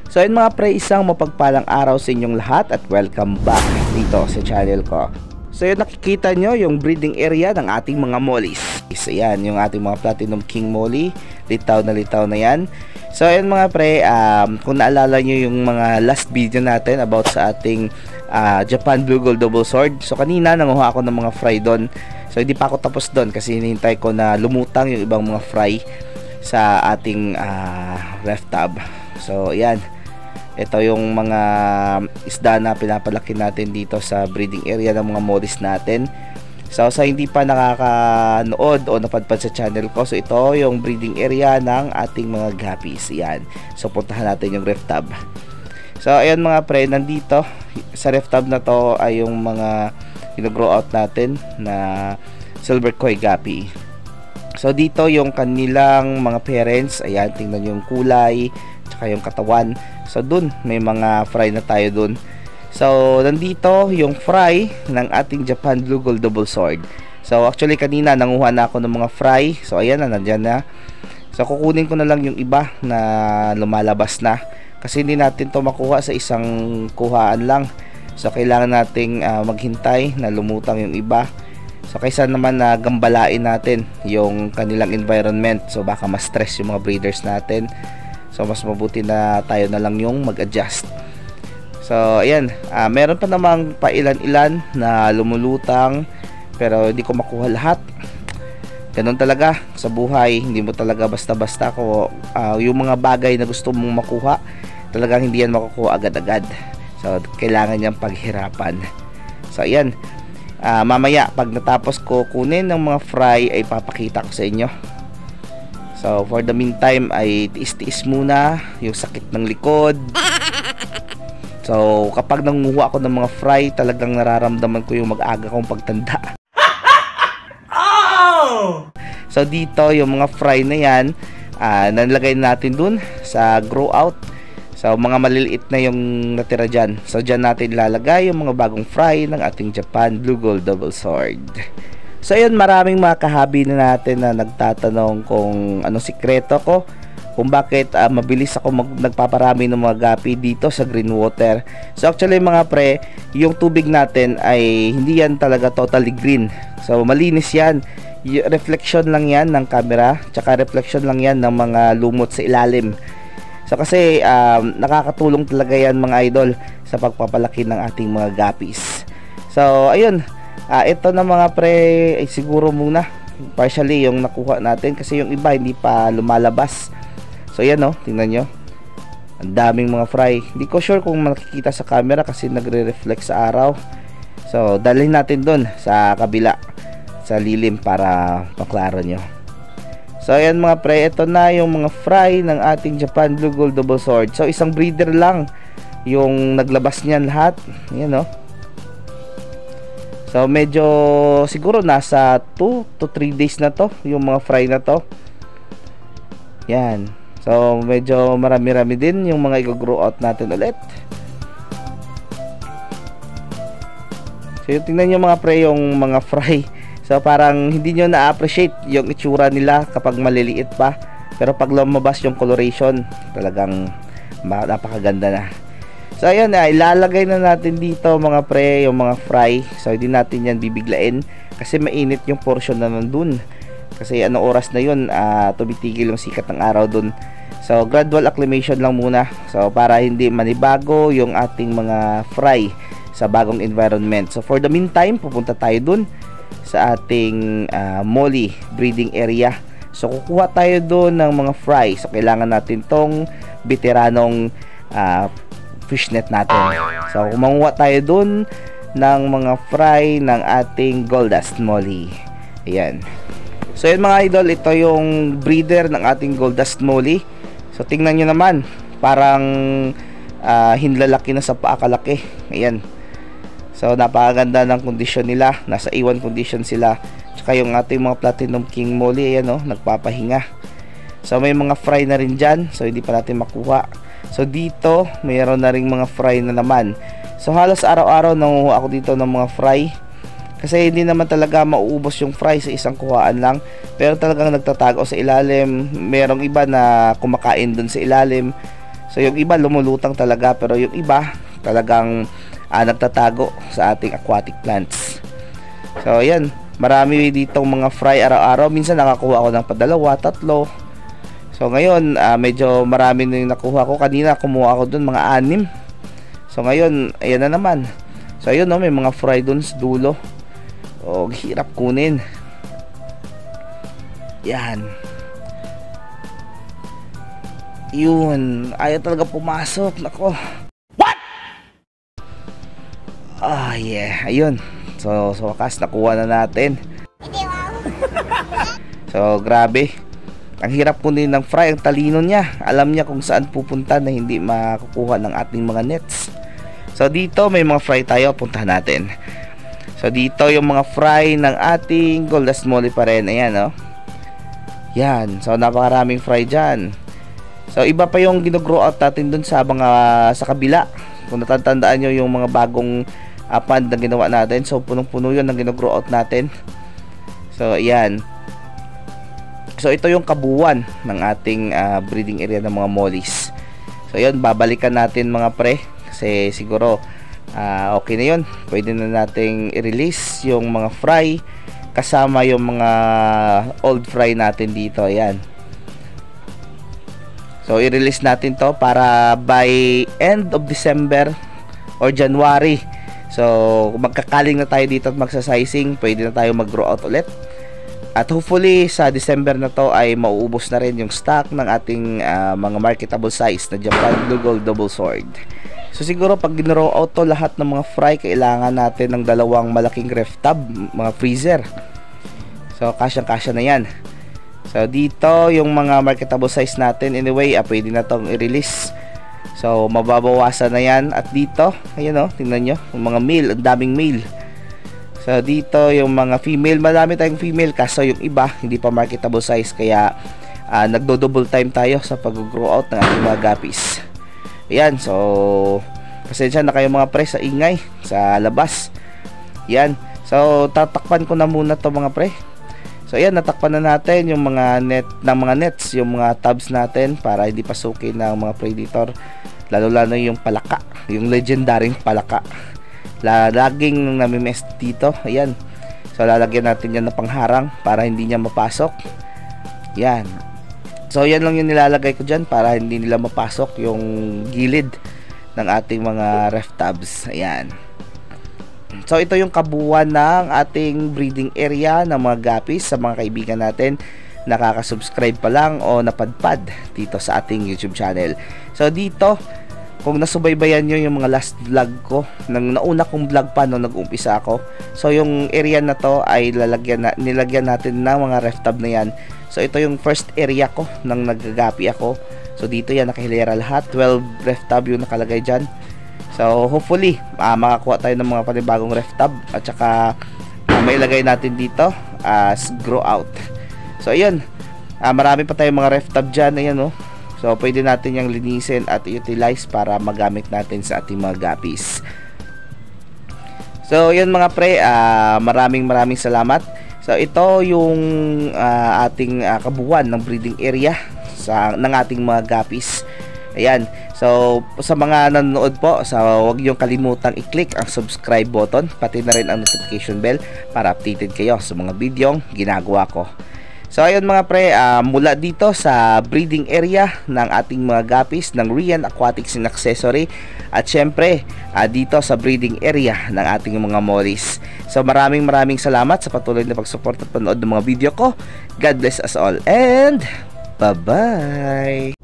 So ayun mga pre, isang mapagpalang araw sa inyong lahat at welcome back dito sa channel ko. So yun, nakikita nyo yung breeding area ng ating mga mollies. So yan, yung ating mga Platinum King Molly, litaw na yan. So ayun mga pre, kung naalala nyo yung mga last video natin about sa ating Japan Blue Gold Double Sword. So kanina nanguha ako ng mga fry doon. So hindi pa ako tapos doon kasi hinihintay ko na lumutang yung ibang mga fry sa ating ref tab. So yan, ito yung mga isda na pinapalaki natin dito sa breeding area ng mga mollies natin. So sa hindi pa nakakanood o napadpad sa channel ko, so ito yung breeding area ng ating mga guppies. Yan, so puntahan natin yung ref tab. So ayan mga pre, nandito sa ref tab na to ay yung mga grow out natin na silver koi guppy. So dito yung kanilang mga parents. Ayan, tingnan nyo yung kulay tsaka yung katawan. So dun may mga fry na tayo dun. So nandito yung fry ng ating Japan Blue Gold Double Sword. So actually kanina nanguha na ako ng mga fry. So ayan na, nandyan na. So kukunin ko na lang yung iba na lumalabas na, kasi hindi natin to makuha sa isang kuhaan lang. So kailangan nating maghintay na lumutang yung iba. So kaysa naman na gambalain natin yung kanilang environment, so baka ma-stress yung mga breeders natin. So mas mabuti na tayo na lang yung mag-adjust. So ayan, meron pa namang pailan-ilan na lumulutang, pero hindi ko makuha lahat. Ganun talaga sa buhay, hindi mo talaga basta-basta ko yung mga bagay na gusto mong makuha, talagang hindi yan makukuha agad-agad. So kailangan niyang paghirapan. So ayan, mamaya pag natapos ko kunin ng mga fry ay papakita ko sa inyo. So for the meantime ay tiis-tiis muna yung sakit ng likod. So kapag nanguha ako ng mga fry, talagang nararamdaman ko yung mag-aga kong pagtanda. So dito yung mga fry na yan, nalagay natin dun sa grow out. So mga maliliit na yung natira dyan. So dyan natin ilalagay yung mga bagong fry ng ating Japan Blue Gold Double Sword. So ayun, maraming mga kahabi na natin na nagtatanong kung anong sikreto ko, kung bakit mabilis ako nagpaparami ng mga guppy dito sa green water. So actually mga pre, yung tubig natin ay hindi yan talaga totally green. So malinis yan. Reflection lang yan ng camera, tsaka reflection lang yan ng mga lumot sa ilalim. So kasi nakakatulong talaga yan mga idol sa pagpapalaki ng ating mga guppies. So ayun, ito na mga pre ay siguro muna partially yung nakuha natin, kasi yung iba hindi pa lumalabas. So yan o, tingnan nyo, ang daming mga fry. Hindi ko sure kung makikita sa camera kasi nagre-reflect sa araw. So dalhin natin dun sa kabila, sa lilim, para maklaro nyo. So ayan mga pre, ito na yung mga fry ng ating Japan Blue Gold Double Sword. So isang breeder lang yung naglabas niyan lahat. Ayan o. So medyo siguro nasa 2 to 3 days na to yung mga fry na to. Yan. So medyo marami-rami din yung mga i-grow out natin ulit. So tingnan nyo mga pre yung mga fry. So parang hindi nyo na-appreciate yung itsura nila kapag maliliit pa, pero pag lumabas yung coloration, talagang napakaganda na. So ayan, ilalagay na natin dito mga pre yung mga fry. So hindi natin yan bibiglain kasi mainit yung portion na nandun, kasi anong oras na yun, tumitigil yung sikat ng araw dun. So gradual acclimation lang muna, so para hindi manibago yung ating mga fry sa bagong environment. So for the meantime, pupunta tayo dun sa ating molly breeding area. So kukuha tayo doon ng mga fry. So kailangan natin tong veteranong fishnet natin. So kumanguha tayo doon ng mga fry ng ating Goldust Molly. Ayan. So yun mga idol, ito yung breeder ng ating Goldust Molly. So tingnan nyo naman, parang hinlalaki na sa paakalaki. Ayan. So napakaganda ng kondisyon nila, nasa A1 condition sila. Tsaka yung ating mga Platinum King Molly, ayan o, nagpapahinga. So may mga fry na rin dyan, so hindi pa natin makuha. So dito mayroon na rin mga fry na naman. So halos araw-araw nanguha ako dito ng mga fry, kasi hindi naman talaga mauubos yung fry sa isang kuhaan lang, pero talagang nagtatago sa ilalim. Merong iba na kumakain dun sa ilalim. So yung iba lumulutang talaga, pero yung iba talagang nagtatago sa ating aquatic plants. So ayan, marami ditong mga fry araw-araw. Minsan nakakuha ako ng padalawa, tatlo. So ngayon medyo marami na yung nakuha ko. Kanina kumuha ako dun mga 6. So ngayon ayan na naman. So ayun, no, may mga fry dun sa dulo. O hirap kunin. Yan. Yun, ayaw talaga pumasok. Nako. What? Yeah, ayun. So wakas nakuha na natin. So grabe. Ang hirap kunin ng fry, ang talino niya. Alam niya kung saan pupunta na hindi makukuha ng ating mga nets. So dito may mga fry tayo, puntahan natin. So dito yung mga fry ng ating gold dust molly pa rin. Ayan, no? Yan, so napakaraming fry dyan. So iba pa yung gino-grow out natin dun sa mga sa kabila. Kung natatandaan nyo yung mga bagong pond na ginawa natin. So punong-puno yun ang gino-grow out natin. So ayan. So ito yung kabuuan ng ating breeding area ng mga mollies. So yun, babalikan natin mga pre. Kasi siguro okay na yun. Pwede na nating i-release yung mga fry kasama yung mga old fry natin dito. Ayan. So i-release natin to para by end of December or January. So magkakaling na tayo dito at magsasizing. Pwede na tayo mag-grow out ulit. At hopefully sa December na to ay mauubos na rin yung stock ng ating mga marketable size na Japan Blue Gold Double Sword. So siguro pag gin-row out to lahat ng mga fry, kailangan natin ng dalawang malaking ref tub, mga freezer. So kasyang-kasya na yan. So dito yung mga marketable size natin, anyway, pwede na tong i-release. So mababawasan na yan. At dito, ayan o, tingnan nyo, yung mga male, ang daming male. So dito yung mga female, marami tayong female, kaso yung iba hindi pa marketable size, kaya nagdo-double time tayo sa pag-grow out ng ating mga guppies. Ayan, so pasensya na kayo mga pre sa ingay sa labas. Yan. So tatakpan ko na muna to mga pre. So ayan, natakpan na natin yung mga nets, yung mga tubs natin para hindi pasukin ng mga predator, lalo yung palaka, yung legendary palaka. Laging nami-mess dito. Ayan. So lalagyan natin yan na pangharang para hindi niya mapasok. Yan. So yan lang yung nilalagay ko dyan para hindi nila mapasok yung gilid ng ating mga ref tubs. Ayan. So ito yung kabuuan ng ating breeding area ng mga guppies sa mga kaibigan natin nakaka-subscribe pa lang o napadpad dito sa ating YouTube channel. So dito, kung nasubaybayan nyo yung mga last vlog ko, nang nauna kong vlog pa nung nag-umpisa ako, so yung area na to ay nilagyan natin ng mga ref tub na yan. So ito yung first area ko nang nagagapi ako. So dito yan nakahilera lahat, 12 ref tub yung nakalagay dyan. So hopefully makakuha tayo ng mga panibagong ref tub at saka mailagay natin dito as grow out. So ayun, marami pa tayong mga ref tub dyan. Ayan, oh. So pwede natin yung linisin at utilize para magamit natin sa ating mga guppies. So yun mga pre, maraming salamat. So ito yung ating kabuuan ng breeding area ng ating mga guppies. Ayan. So sa mga nanonood po, huwag niyong kalimutang i-click ang subscribe button, pati na rin ang notification bell para updated kayo sa mga videong ginagawa ko. So ayun mga pre, mula dito sa breeding area ng ating mga guppies ng Rian Aquatics and Accessory, at syempre dito sa breeding area ng ating mga mollies. So maraming salamat sa patuloy na pagsuporta at panood ng mga video ko. God bless us all and bye bye.